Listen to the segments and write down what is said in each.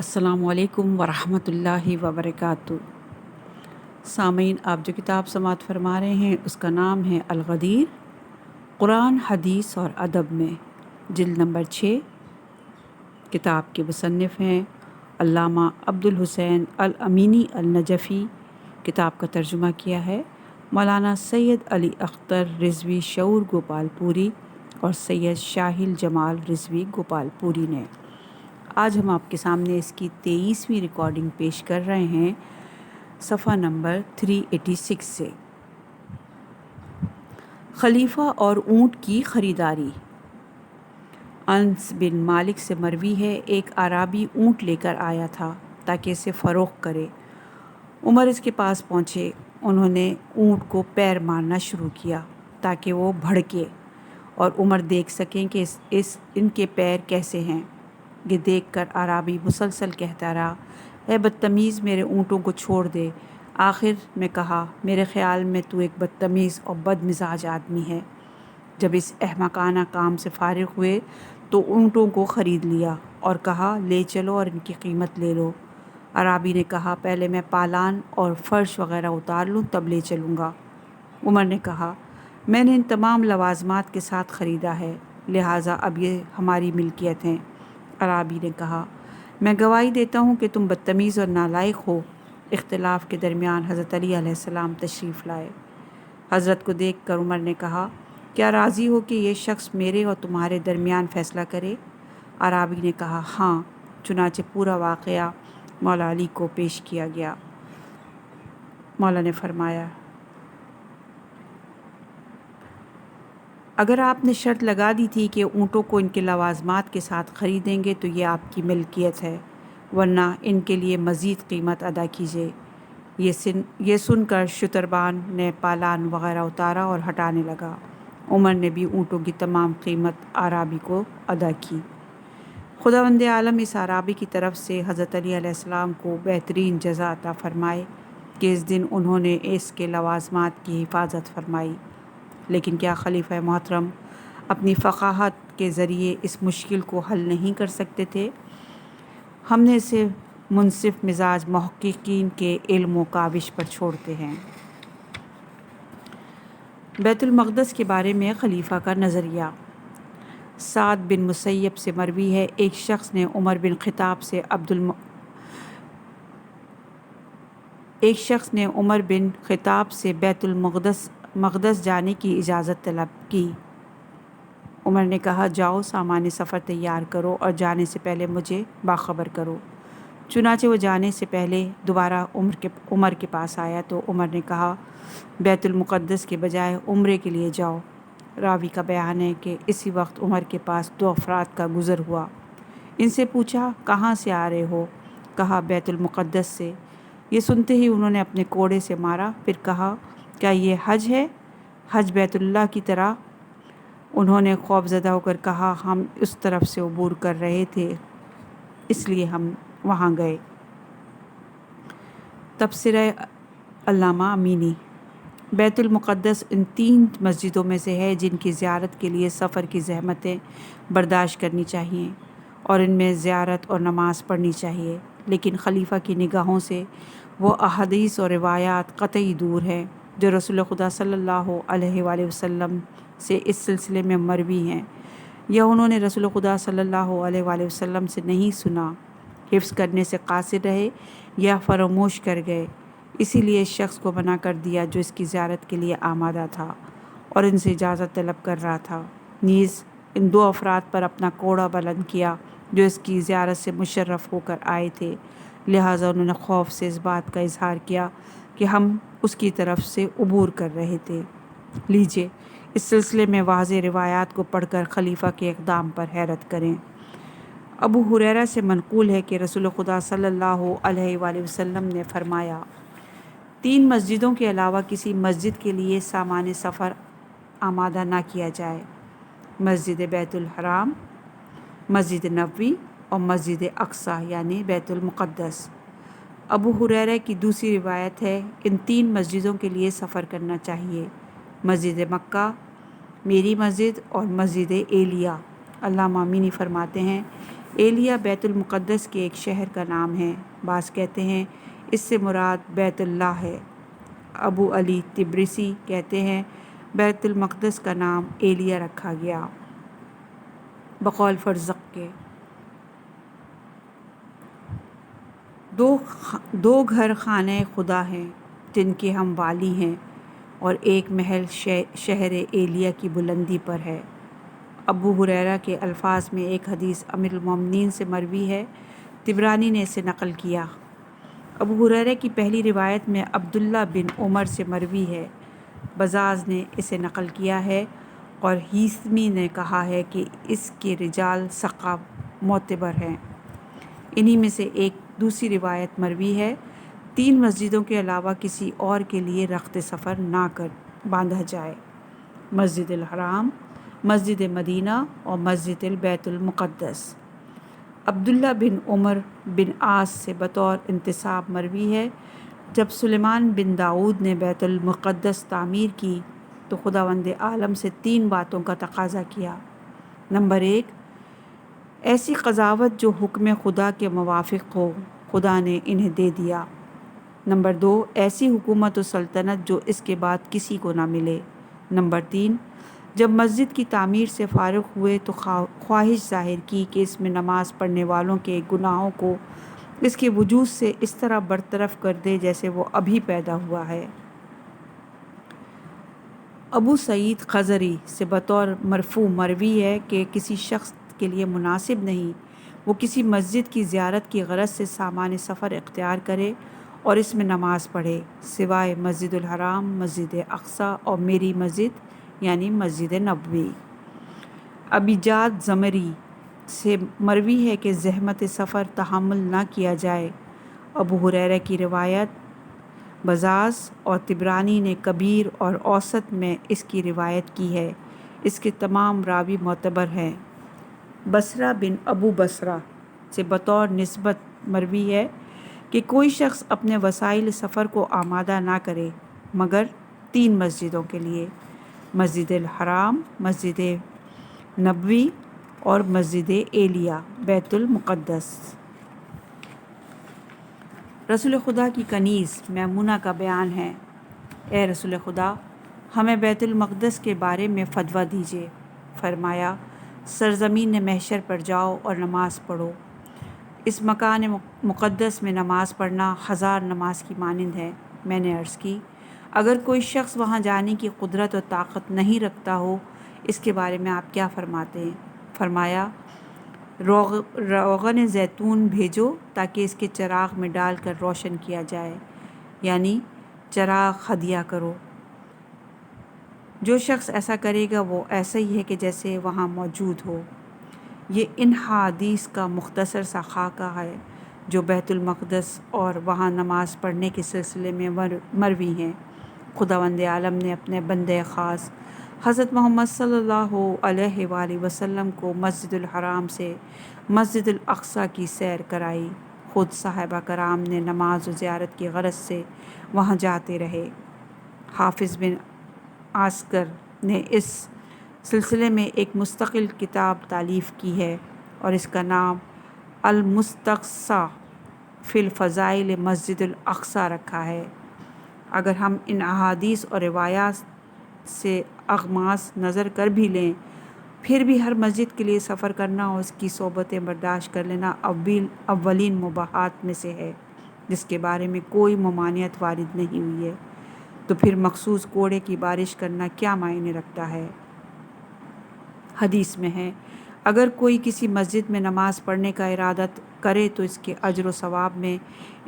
السلام علیکم ورحمۃ اللہ وبرکاتہ۔ سامعین، آپ جو کتاب سماعت فرما رہے ہیں اس کا نام ہے الغدیر، قرآن، حدیث اور ادب میں، جلد نمبر 6۔ کتاب کے مصنف ہیں علامہ عبدالحسین الامینی النجفی۔ کتاب کا ترجمہ کیا ہے مولانا سید علی اختر رضوی شعور گوپال پوری اور سید شاہل جمال رضوی گوپال پوری نے۔ آج ہم آپ کے سامنے اس کی 23ویں ریکارڈنگ پیش کر رہے ہیں، صفحہ نمبر 386 سے۔ خلیفہ اور اونٹ کی خریداری۔ انس بن مالک سے مروی ہے، ایک اعرابی اونٹ لے کر آیا تھا تاکہ اسے فروخت کرے۔ عمر اس کے پاس پہنچے۔ انہوں نے اونٹ کو پیر مارنا شروع کیا تاکہ وہ بھڑکے اور عمر دیکھ سکیں کہ ان کے پیر کیسے ہیں۔ یہ دیکھ کر اعرابی مسلسل کہتا رہا، اے بدتمیز، میرے اونٹوں کو چھوڑ دے۔ آخر میں کہا، میرے خیال میں تو ایک بدتمیز اور بد مزاج آدمی ہے۔ جب اس احمقانہ کام سے فارغ ہوئے تو اونٹوں کو خرید لیا اور کہا، لے چلو اور ان کی قیمت لے لو۔ اعرابی نے کہا، پہلے میں پالان اور فرش وغیرہ اتار لوں تب لے چلوں گا۔ عمر نے کہا، میں نے ان تمام لوازمات کے ساتھ خریدا ہے، لہٰذا اب یہ ہماری ملکیت ہیں۔ اعرابی نے کہا، میں گواہی دیتا ہوں کہ تم بدتمیز اور نالائق ہو۔ اختلاف کے درمیان حضرت علی علیہ السلام تشریف لائے۔ حضرت کو دیکھ کر عمر نے کہا، کیا راضی ہو کہ یہ شخص میرے اور تمہارے درمیان فیصلہ کرے؟ اعرابی نے کہا، ہاں۔ چنانچہ پورا واقعہ مولا علی کو پیش کیا گیا۔ مولا نے فرمایا، اگر آپ نے شرط لگا دی تھی کہ اونٹوں کو ان کے لوازمات کے ساتھ خریدیں گے تو یہ آپ کی ملکیت ہے، ورنہ ان کے لیے مزید قیمت ادا کیجیے۔ یہ سن کر شتربان نے پالان وغیرہ اتارا اور ہٹانے لگا۔ عمر نے بھی اونٹوں کی تمام قیمت اعرابی کو ادا کی۔ خداوند عالم اس اعرابی کی طرف سے حضرت علی علیہ السلام کو بہترین جزا عطا فرمائے کہ اس دن انہوں نے اس کے لوازمات کی حفاظت فرمائی۔ لیکن کیا خلیفہ محترم اپنی فقاہت کے ذریعے اس مشکل کو حل نہیں کر سکتے تھے؟ ہم نے اسے منصف مزاج محققین کے علم و کاوش پر چھوڑتے ہیں۔ بیت المقدس کے بارے میں خلیفہ کا نظریہ۔ سعد بن مسیب سے مروی ہے، ایک شخص نے عمر بن خطاب سے بیت المقدس جانے کی اجازت طلب کی۔ عمر نے کہا، جاؤ، سامان سفر تیار کرو اور جانے سے پہلے مجھے باخبر کرو۔ چنانچہ وہ جانے سے پہلے دوبارہ عمر کے پاس آیا تو عمر نے کہا، بیت المقدس کے بجائے عمرے کے لیے جاؤ۔ راوی کا بیان ہے کہ اسی وقت عمر کے پاس 2 افراد کا گزر ہوا۔ ان سے پوچھا، کہاں سے آ رہے ہو؟ کہا، بیت المقدس سے۔ یہ سنتے ہی انہوں نے اپنے کوڑے سے مارا، پھر کہا، کیا یہ حج ہے، حج بیت اللہ کی طرح؟ انہوں نے خوف زدہ ہو کر کہا، ہم اس طرف سے عبور کر رہے تھے اس لیے ہم وہاں گئے۔ تبصرہ علامہ امینی۔ بیت المقدس ان 3 مسجدوں میں سے ہے جن کی زیارت کے لیے سفر کی زحمتیں برداشت کرنی چاہیے اور ان میں زیارت اور نماز پڑھنی چاہیے، لیکن خلیفہ کی نگاہوں سے وہ احادیث اور روایات قطعی دور ہیں جو رسول خدا صلی اللہ علیہ وآلہ وسلم سے اس سلسلے میں مروی ہیں، یا انہوں نے رسول خدا صلی اللہ علیہ وآلہ وسلم سے نہیں سنا، حفظ کرنے سے قاصر رہے یا فراموش کر گئے، اسی لیے اس شخص کو منع کر دیا جو اس کی زیارت کے لیے آمادہ تھا اور ان سے اجازت طلب کر رہا تھا۔ نیز ان 2 افراد پر اپنا کوڑا بلند کیا جو اس کی زیارت سے مشرف ہو کر آئے تھے، لہٰذا انہوں نے خوف سے اس بات کا اظہار کیا کہ ہم اس کی طرف سے عبور کر رہے تھے۔ لیجیے اس سلسلے میں واضح روایات کو پڑھ کر خلیفہ کے اقدام پر حیرت کریں۔ ابو ہریرہ سے منقول ہے کہ رسول خدا صلی اللہ علیہ وآلہ وسلم نے فرمایا، 3 مسجدوں کے علاوہ کسی مسجد کے لیے سامان سفر آمادہ نہ کیا جائے: مسجد بیت الحرام، مسجد نبوی اور مسجد اقصیٰ یعنی بیت المقدس۔ ابو ہریرہ کی دوسری روایت ہے، ان 3 مسجدوں کے لیے سفر کرنا چاہیے: مسجد مکہ، میری مسجد اور مسجد ایلیہ۔ علامہ امینی فرماتے ہیں، ایلیا بیت المقدس کے ایک شہر کا نام ہے، بعض کہتے ہیں اس سے مراد بیت اللہ ہے۔ ابو علی تبریسی کہتے ہیں بیت المقدس کا نام ایلیا رکھا گیا۔ بقول فرزق کے دو گھر خانہ خدا ہیں جن کے ہم والی ہیں، اور ایک محل شہر ایلیا کی بلندی پر ہے۔ ابو ہریرہ کے الفاظ میں ایک حدیث امیر المومنین سے مروی ہے، طبرانی نے اسے نقل کیا۔ ابو ہریرہ کی پہلی روایت میں عبداللہ بن عمر سے مروی ہے، بزاز نے اسے نقل کیا ہے، اور ہیثمی نے کہا ہے کہ اس کے رجال ثقہ معتبر ہیں۔ انہی میں سے ایک دوسری روایت مروی ہے، 3 مسجدوں کے علاوہ کسی اور کے لیے رخت سفر نہ باندھا جائے: مسجد الحرام، مسجد مدینہ اور مسجد بیت المقدس۔ عبداللہ بن عمر بن عاص سے بطور انتساب مروی ہے، جب سلیمان بن داؤد نے بیت المقدس تعمیر کی تو خداوند عالم سے 3 باتوں کا تقاضا کیا۔ نمبر 1، ایسی قضاوت جو حکم خدا کے موافق ہو، خدا نے انہیں دے دیا۔ نمبر 2، ایسی حکومت و سلطنت جو اس کے بعد کسی کو نہ ملے۔ نمبر 3، جب مسجد کی تعمیر سے فارغ ہوئے تو خواہش ظاہر کی کہ اس میں نماز پڑھنے والوں کے گناہوں کو اس کے وجود سے اس طرح برطرف کر دے جیسے وہ ابھی پیدا ہوا ہے۔ ابو سعید خضری سے بطور مرفوع مروی ہے کہ کسی شخص کے لیے مناسب نہیں وہ کسی مسجد کی زیارت کی غرض سے سامان سفر اختیار کرے اور اس میں نماز پڑھے، سوائے مسجد الحرام، مسجد اقصی اور میری مسجد یعنی مسجد نبوی۔ ابی جاد زمری سے مروی ہے کہ زحمت سفر تحمل نہ کیا جائے۔ ابو ہریرہ کی روایت بزاز اور طبرانی نے کبیر اور اوسط میں اس کی روایت کی ہے، اس کے تمام راوی معتبر ہیں۔ بصرہ بن ابو بصرہ سے بطور نسبت مروی ہے کہ کوئی شخص اپنے وسائل سفر کو آمادہ نہ کرے مگر 3 مسجدوں کے لیے: مسجد الحرام، مسجد نبوی اور مسجد ایلیا بیت المقدس۔ رسول خدا کی کنیز میمونہ کا بیان ہے: اے رسول خدا، ہمیں بیت المقدس کے بارے میں فتویٰ دیجیے۔ فرمایا، سرزمین محشر پر جاؤ اور نماز پڑھو۔ اس مکان مقدس میں نماز پڑھنا 1000 نماز کی مانند ہے۔ میں نے عرض کی، اگر کوئی شخص وہاں جانے کی قدرت و طاقت نہیں رکھتا ہو اس کے بارے میں آپ کیا فرماتے ہیں؟ فرمایا، روغن زیتون بھیجو تاکہ اس کے چراغ میں ڈال کر روشن کیا جائے، یعنی چراغ ہدیہ کرو۔ جو شخص ایسا کرے گا وہ ایسا ہی ہے کہ جیسے وہاں موجود ہو۔ یہ ان حدیث کا مختصر سا خاکہ ہے جو بیت المقدس اور وہاں نماز پڑھنے کے سلسلے میں مروی ہیں۔ خداوند عالم نے اپنے بندے خاص حضرت محمد صلی اللہ علیہ وآلہ وسلم کو مسجد الحرام سے مسجد الاقصی کی سیر کرائی۔ خود صحابہ کرام نے نماز و زیارت کی غرض سے وہاں جاتے رہے۔ حافظ بن عسکر نے اس سلسلے میں ایک مستقل کتاب تالیف کی ہے اور اس کا نام المستقصیٰ فی الفضائل مسجد الاقصی رکھا ہے۔ اگر ہم ان احادیث اور روایات سے اغماس نظر کر بھی لیں، پھر بھی ہر مسجد کے لیے سفر کرنا اور اس کی صحبتیں برداشت کر لینا اولین مباحات میں سے ہے جس کے بارے میں کوئی ممانعت وارد نہیں ہوئی ہے، تو پھر مخصوص کوڑے کی بارش کرنا کیا معنی رکھتا ہے؟ حدیث میں ہے، اگر کوئی کسی مسجد میں نماز پڑھنے کا ارادہ کرے تو اس کے اجر و ثواب میں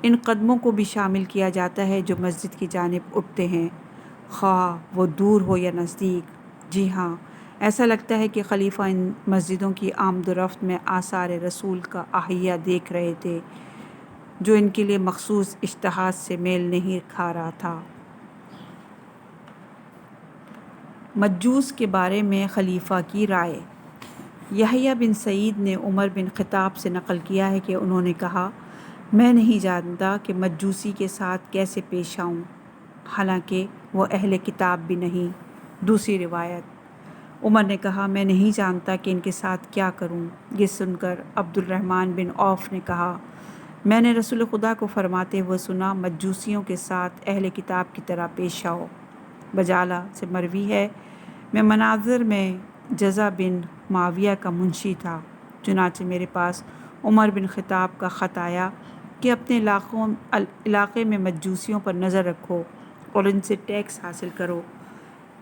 ان قدموں کو بھی شامل کیا جاتا ہے جو مسجد کی جانب اٹھتے ہیں، خواہ وہ دور ہو یا نزدیک۔ جی ہاں، ایسا لگتا ہے کہ خلیفہ ان مسجدوں کی آمد و رفت میں آثار رسول کا احیا دیکھ رہے تھے جو ان کے لیے مخصوص اجتہاد سے میل نہیں کھا رہا تھا۔ مجوس کے بارے میں خلیفہ کی رائے۔ یحییٰ بن سعید نے عمر بن خطاب سے نقل کیا ہے کہ انہوں نے کہا، میں نہیں جانتا کہ مجوسی کے ساتھ کیسے پیش آؤں، حالانکہ وہ اہل کتاب بھی نہیں۔ دوسری روایت، عمر نے کہا میں نہیں جانتا کہ ان کے ساتھ کیا کروں۔ یہ سن کر عبد الرحمن بن عوف نے کہا میں نے رسول خدا کو فرماتے ہوئے سنا مجوسیوں کے ساتھ اہل کتاب کی طرح پیش آؤ۔ بجالہ سے مروی ہے میں مناظر میں جزا بن معاویہ کا منشی تھا، چنانچہ میرے پاس عمر بن خطاب کا خط آیا کہ اپنے علاقے میں مجوسیوں پر نظر رکھو اور ان سے ٹیکس حاصل کرو۔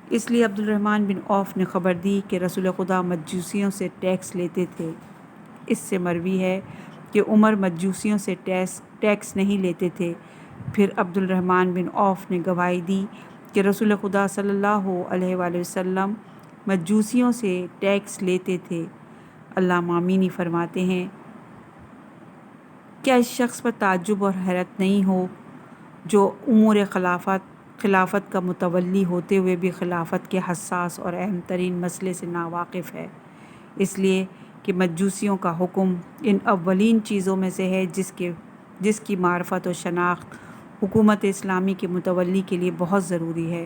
اس لیے عبد الرحمن بن عوف نے خبر دی کہ رسول خدا مجوسیوں سے ٹیکس لیتے تھے۔ اس سے مروی ہے کہ عمر مجوسیوں سے ٹیکس نہیں لیتے تھے۔ پھر عبد الرحمن بن عوف نے گواہی دی کہ رسول خدا صلی اللہ علیہ وآلہ وسلم مجوسیوں سے ٹیکس لیتے تھے۔ علامہ امینی فرماتے ہیں کیا اس شخص پر تعجب اور حیرت نہیں ہو جو امور خلافت کا متولی ہوتے ہوئے بھی خلافت کے حساس اور اہم ترین مسئلے سے ناواقف ہے، اس لیے کہ مجوسیوں کا حکم ان اولین چیزوں میں سے ہے جس کی معرفت و شناخت حکومت اسلامی کے متولی کے لیے بہت ضروری ہے،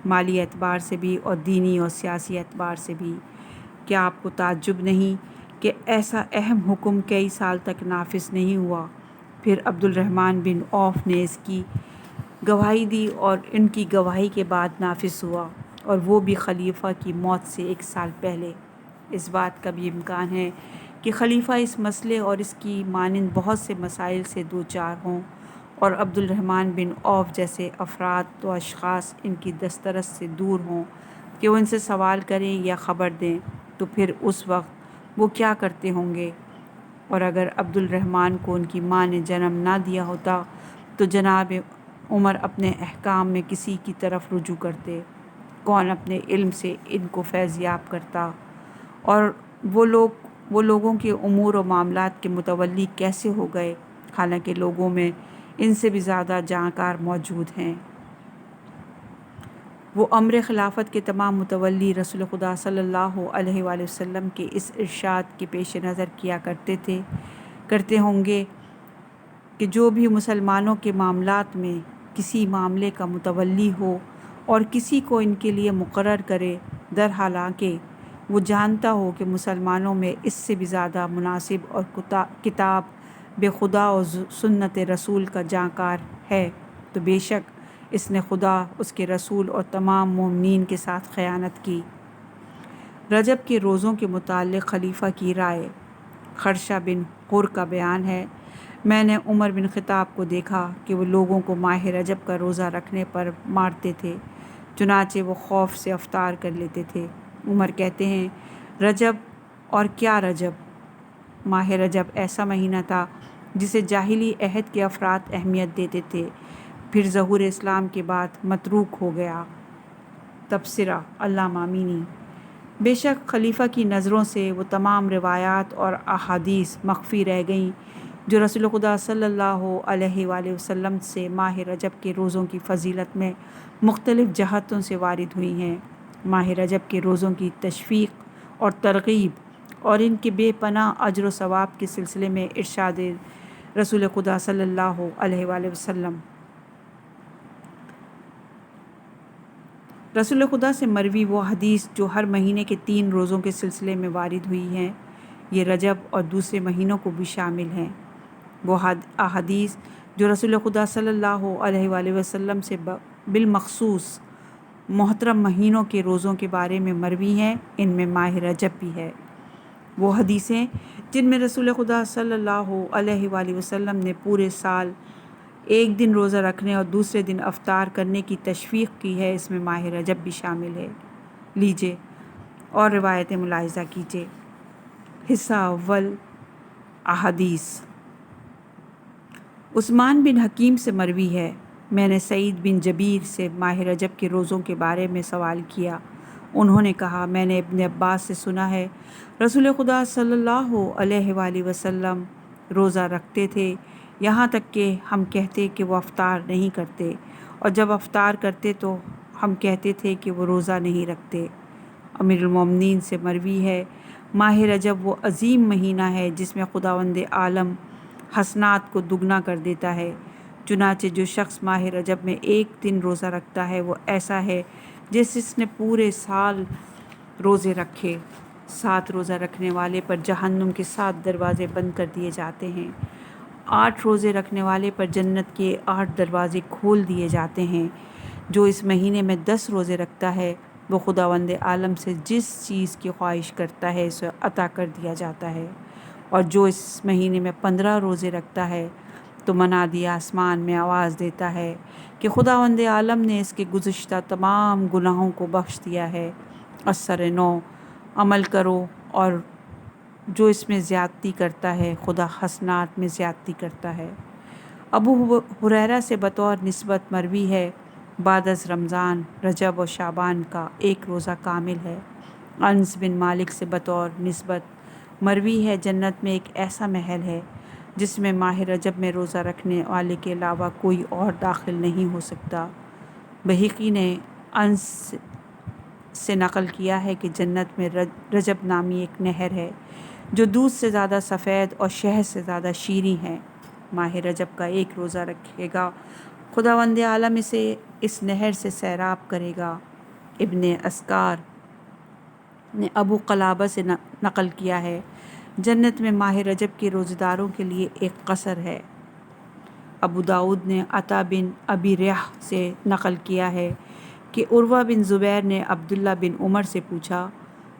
مالی اعتبار سے بھی اور دینی اور سیاسی اعتبار سے بھی۔ کیا آپ کو تعجب نہیں کہ ایسا اہم حکم کئی سال تک نافذ نہیں ہوا؟ پھر عبد الرحمن بن عوف نے اس کی گواہی دی اور ان کی گواہی کے بعد نافذ ہوا، اور وہ بھی خلیفہ کی موت سے 1 سال پہلے۔ اس بات کا بھی امکان ہے کہ خلیفہ اس مسئلے اور اس کی مانند بہت سے مسائل سے دوچار ہوں اور عبد الرحمن بن عوف جیسے افراد و اشخاص ان کی دسترس سے دور ہوں کہ وہ ان سے سوال کریں یا خبر دیں، تو پھر اس وقت وہ کیا کرتے ہوں گے؟ اور اگر عبد الرحمن کو ان کی ماں نے جنم نہ دیا ہوتا تو جناب عمر اپنے احکام میں کسی کی طرف رجوع کرتے، کون اپنے علم سے ان کو فیض یاب کرتا، اور وہ لوگوں کے امور و معاملات کے متولی کیسے ہو گئے، حالانکہ لوگوں میں ان سے بھی زیادہ جانکار موجود ہیں۔ وہ امر خلافت کے تمام متولی رسول خدا صلی اللہ علیہ وآلہ وسلم کے اس ارشاد کے پیش نظر کیا کرتے ہوں گے کہ جو بھی مسلمانوں کے معاملات میں کسی معاملے کا متولی ہو اور کسی کو ان کے لیے مقرر کرے، در حالانکہ وہ جانتا ہو کہ مسلمانوں میں اس سے بھی زیادہ مناسب اور کتاب بے خدا و سنت رسول کا جانکار ہے، تو بے شک اس نے خدا، اس کے رسول اور تمام مومنین کے ساتھ خیانت کی۔ رجب کے روزوں کے متعلق خلیفہ کی رائے۔ خرشہ بن قر کا بیان ہے میں نے عمر بن خطاب کو دیکھا کہ وہ لوگوں کو ماہ رجب کا روزہ رکھنے پر مارتے تھے، چنانچہ وہ خوف سے افطار کر لیتے تھے۔ عمر کہتے ہیں رجب اور کیا رجب؟ ماہ رجب ایسا مہینہ تھا جسے جاہلی عہد کے افراد اہمیت دیتے تھے، پھر ظہور اسلام کے بعد متروک ہو گیا۔ تبصرہ علامہ امینی بے شک خلیفہ کی نظروں سے وہ تمام روایات اور احادیث مخفی رہ گئیں جو رسول خدا صلی اللہ علیہ وآلہ وسلم سے ماہ رجب کے روزوں کی فضیلت میں مختلف جہتوں سے وارد ہوئی ہیں۔ ماہ رجب کے روزوں کی تشویق اور ترغیب اور ان کے بے پناہ اجر و ثواب کے سلسلے میں ارشاد رسول خدا صلی اللہ علیہ وآلہ وسلم۔ رسول خدا سے مروی وہ حدیث جو ہر مہینے کے 3 روزوں کے سلسلے میں وارد ہوئی ہیں، یہ رجب اور دوسرے مہینوں کو بھی شامل ہیں۔ وہ احادیث جو رسول خدا صلی اللہ علیہ وآلہ وسلم سے بالمخصوص محترم مہینوں کے روزوں کے بارے میں مروی ہیں، ان میں ماہ رجب بھی ہے۔ وہ حدیثیں جن میں رسول خدا صلی اللہ علیہ وآلہ وسلم نے پورے سال ایک دن روزہ رکھنے اور دوسرے دن افطار کرنے کی تشویق کی ہے، اس میں ماہ رجب بھی شامل ہے۔ لیجئے اور روایتیں ملاحظہ کیجئے۔ حصہ اول احادیث۔ عثمان بن حکیم سے مروی ہے میں نے سعید بن جبیر سے ماہ رجب کے روزوں کے بارے میں سوال کیا، انہوں نے کہا میں نے ابن عباس سے سنا ہے رسول خدا صلی اللہ علیہ وآلہ وسلم روزہ رکھتے تھے، یہاں تک کہ ہم کہتے کہ وہ افطار نہیں کرتے، اور جب افطار کرتے تو ہم کہتے تھے کہ وہ روزہ نہیں رکھتے۔ امیر المومنین سے مروی ہے ماہ رجب وہ عظیم مہینہ ہے جس میں خداوند عالم حسنات کو دگنا کر دیتا ہے، چنانچہ جو شخص ماہ رجب میں ایک دن روزہ رکھتا ہے وہ ایسا ہے جس نے پورے سال روزے رکھے۔ 7 روزہ رکھنے والے پر جہنم کے 7 دروازے بند کر دیے جاتے ہیں۔ 8 روزے رکھنے والے پر جنت کے 8 دروازے کھول دیے جاتے ہیں۔ جو اس مہینے میں 10 روزے رکھتا ہے وہ خداوند عالم سے جس چیز کی خواہش کرتا ہے اسے عطا کر دیا جاتا ہے، اور جو اس مہینے میں 15 روزے رکھتا ہے تو منادی آسمان میں آواز دیتا ہے کہ خداوند عالم نے اس کے گزشتہ تمام گناہوں کو بخش دیا ہے، اثر نو عمل کرو، اور جو اس میں زیادتی کرتا ہے خدا حسنات میں زیادتی کرتا ہے۔ ابو ہریرہ سے بطور نسبت مروی ہے، بعد از رمضان رجب و شعبان کا 1 روزہ کامل ہے۔ انس بن مالک سے بطور نسبت مروی ہے، جنت میں ایک ایسا محل ہے جس میں ماہ رجب میں روزہ رکھنے والے کے علاوہ کوئی اور داخل نہیں ہو سکتا۔ بہقی نے انس سے نقل کیا ہے کہ جنت میں رجب نامی ایک نہر ہے جو دودھ سے زیادہ سفید اور شہد سے زیادہ شیریں ہے۔ ماہ رجب کا 1 روزہ رکھے گا، خداوند عالم اسے اس نہر سے سیراب کرے گا۔ ابن اسکار نے ابو قلابہ سے نقل کیا ہے، جنت میں ماہ رجب کے روزہ داروں کے لیے ایک قصر ہے۔ ابو داؤد نے عطا بن ابی ریح سے نقل کیا ہے کہ عروہ بن زبیر نے عبداللہ بن عمر سے پوچھا،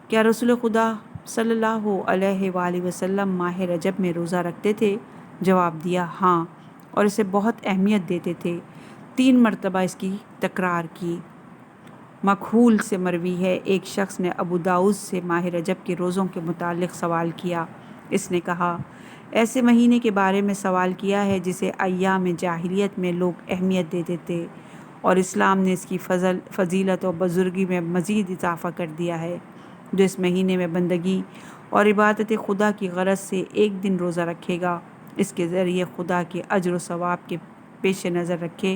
کیا رسول خدا صلی اللہ علیہ وآلہ وسلم ماہ رجب میں روزہ رکھتے تھے؟ جواب دیا، ہاں، اور اسے بہت اہمیت دیتے تھے۔ 3 مرتبہ اس کی تکرار کی۔ مکحول سے مروی ہے، ایک شخص نے ابو داؤد سے ماہ رجب کے روزوں کے متعلق سوال کیا۔ اس نے کہا، ایسے مہینے کے بارے میں سوال کیا ہے جسے ایام جاہلیت میں لوگ اہمیت دیتے تھے، اور اسلام نے اس کی فضیلت اور بزرگی میں مزید اضافہ کر دیا ہے۔ جو اس مہینے میں بندگی اور عبادت خدا کی غرض سے 1 دن روزہ رکھے گا، اس کے ذریعے خدا کے اجر و ثواب کے پیش نظر رکھے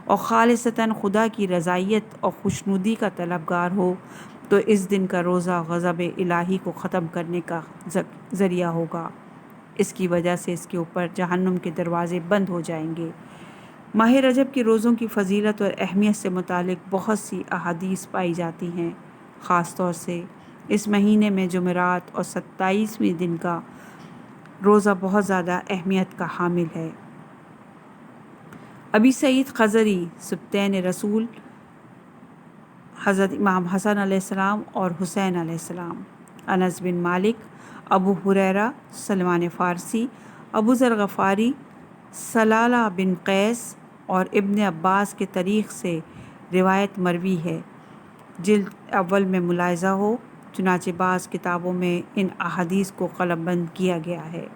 اور خالصتاً خدا کی رضائیت اور خوشنودی کا طلبگار ہو، تو اس دن کا روزہ غضب الہی کو ختم کرنے کا ذریعہ ہوگا۔ اس کی وجہ سے اس کے اوپر جہنم کے دروازے بند ہو جائیں گے۔ ماہ رجب کے روزوں کی فضیلت اور اہمیت سے متعلق بہت سی احادیث پائی جاتی ہیں، خاص طور سے اس مہینے میں جمعرات اور 27ویں دن کا روزہ بہت زیادہ اہمیت کا حامل ہے۔ ابی سعید خضری سبطین رسول حضرت امام حسن علیہ السلام اور حسین علیہ السلام، انس بن مالک، ابو ہریرہ، سلمان فارسی، ابو ذر غفاری، سلالہ بن قیس اور ابن عباس کے طریق سے روایت مروی ہے۔ جلد اول میں ملاحظہ ہو، چنانچہ بعض کتابوں میں ان احادیث کو قلم بند کیا گیا ہے۔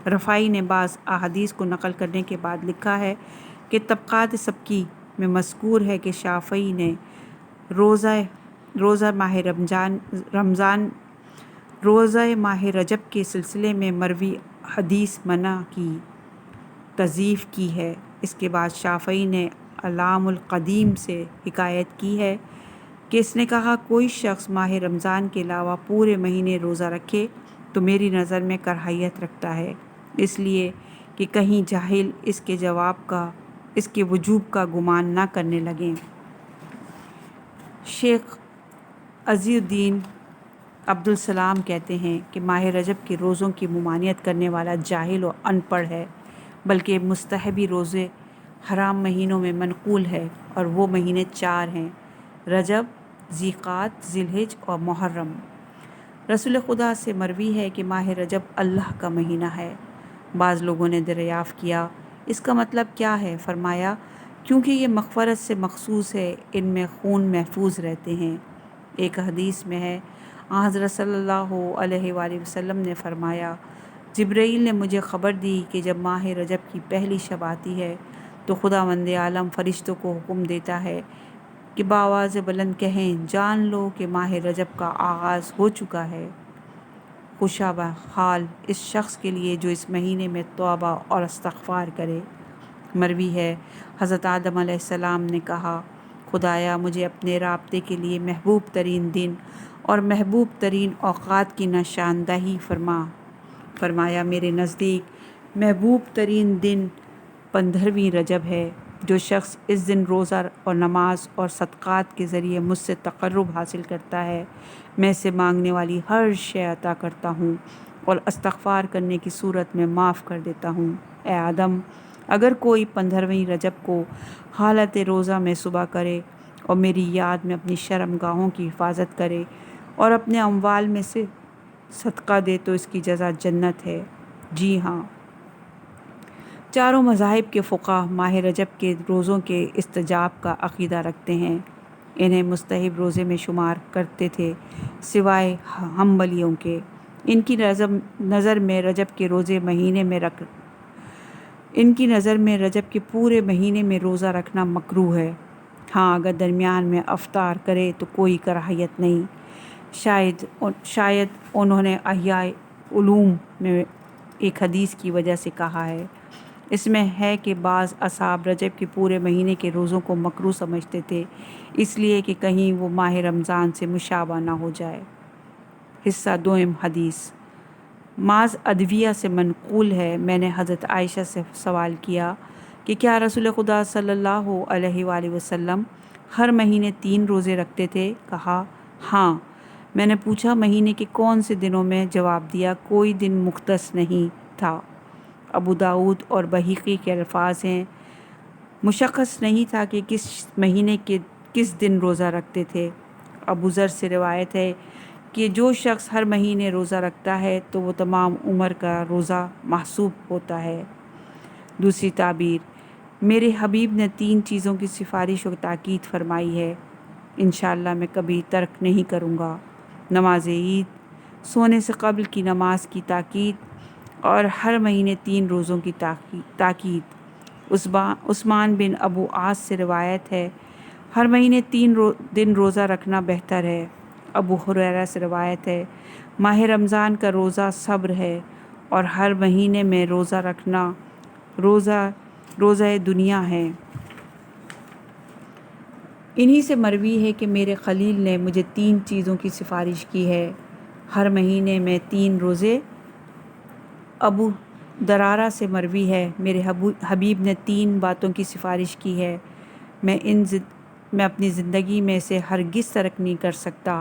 رفاعی نے بعض احادیث کو نقل کرنے کے بعد لکھا ہے کہ طبقات سبکی میں مذکور ہے کہ شافعی نے روزہ ماہ رجب کے سلسلے میں مروی حدیث منع کی تضعیف کی ہے۔ اس کے بعد شافعی نے علام القدیم سے حکایت کی ہے کہ اس نے کہا، کوئی شخص ماہ رمضان کے علاوہ پورے مہینے روزہ رکھے تو میری نظر میں کراہیت رکھتا ہے، اس لیے کہ کہیں جاہل اس کے وجوب کا گمان نہ کرنے لگیں۔ شیخ عزی الدین عبدالسلام کہتے ہیں کہ ماہ رجب کے روزوں کی ممانعت کرنے والا جاہل و ان پڑھ ہے، بلکہ مستحبی روزے حرام مہینوں میں منقول ہے، اور وہ مہینے 4 ہیں: رجب، ذی-قعدہ، ذی الحجہ اور محرم۔ رسول خدا سے مروی ہے کہ ماہ رجب اللہ کا مہینہ ہے۔ بعض لوگوں نے دریافت کیا، اس کا مطلب کیا ہے؟ فرمایا، کیونکہ یہ مغفرت سے مخصوص ہے، ان میں خون محفوظ رہتے ہیں۔ ایک حدیث میں ہے، حضرت صلی اللہ علیہ وآلہ وسلم نے فرمایا، جبرائیل نے مجھے خبر دی کہ جب ماہ رجب کی پہلی شب آتی ہے تو خداوند عالم فرشتوں کو حکم دیتا ہے کہ بآواز بلند کہیں، جان لو کہ ماہ رجب کا آغاز ہو چکا ہے۔ خوشا حال اس شخص کے لیے جو اس مہینے میں توبہ اور استغفار کرے۔ مروی ہے، حضرت آدم علیہ السلام نے کہا، خدایا مجھے اپنے رابطے کے لیے محبوب ترین دن اور محبوب ترین اوقات کی نشاندہی فرمایا، میرے نزدیک محبوب ترین دن 15ویں رجب ہے، جو شخص اس دن روزہ اور نماز اور صدقات کے ذریعے مجھ سے تقرب حاصل کرتا ہے، میں اسے مانگنے والی ہر شے عطا کرتا ہوں اور استغفار کرنے کی صورت میں معاف کر دیتا ہوں۔ اے آدم، اگر کوئی 15ویں رجب کو حالت روزہ میں صبح کرے اور میری یاد میں اپنی شرم گاہوں کی حفاظت کرے اور اپنے اموال میں سے صدقہ دے تو اس کی جزا جنت ہے۔ جی ہاں، چاروں مذاہب کے فقہا ماہ رجب کے روزوں کے استجاب کا عقیدہ رکھتے ہیں، انہیں مستحب روزے میں شمار کرتے تھے سوائے حنبلیوں کے۔ ان کی نظر میں رجب کے پورے مہینے میں روزہ رکھنا مکروہ ہے۔ ہاں، اگر درمیان میں افطار کرے تو کوئی کراہیت نہیں۔ شاید انہوں نے احیاء علوم میں ایک حدیث کی وجہ سے کہا ہے۔ اس میں ہے کہ بعض اصحاب رجب کے پورے مہینے کے روزوں کو مکروہ سمجھتے تھے، اس لیے کہ کہیں وہ ماہ رمضان سے مشابہ نہ ہو جائے۔ حصہ دوم حدیث معاذ ادویہ سے منقول ہے، میں نے حضرت عائشہ سے سوال کیا کہ کیا رسول خدا صلی اللہ علیہ وآلہ وسلم ہر مہینے 3 روزے رکھتے تھے؟ کہا ہاں۔ میں نے پوچھا مہینے کے کون سے دنوں میں؟ جواب دیا کوئی دن مختص نہیں تھا۔ ابو داؤد اور بہقی کے الفاظ ہیں، مشخص نہیں تھا کہ کس مہینے کے کس دن روزہ رکھتے تھے۔ ابو ذر سے روایت ہے کہ جو شخص ہر مہینے روزہ رکھتا ہے تو وہ تمام عمر کا روزہ محسوب ہوتا ہے۔ دوسری تعبیر، میرے حبیب نے 3 چیزوں کی سفارش و تاکید فرمائی ہے، انشاءاللہ میں کبھی ترک نہیں کروں گا: نماز عید، سونے سے قبل کی نماز کی تاکید اور ہر مہینے 3 روزوں کی تاکید۔ عثمان بن ابو عاص سے روایت ہے، ہر مہینے 3 دن روزہ رکھنا بہتر ہے۔ ابو ہریرہ سے روایت ہے، ماہ رمضان کا روزہ صبر ہے اور ہر مہینے میں روزہ رکھنا روزہ دنیا ہے۔ انہی سے مروی ہے کہ میرے خلیل نے مجھے 3 چیزوں کی سفارش کی ہے، ہر مہینے میں 3 روزے۔ ابو درارہ سے مروی ہے، میرے حبیب نے 3 باتوں کی سفارش کی ہے، میں اپنی زندگی میں سے ہرگز ترک نہیں کر سکتا۔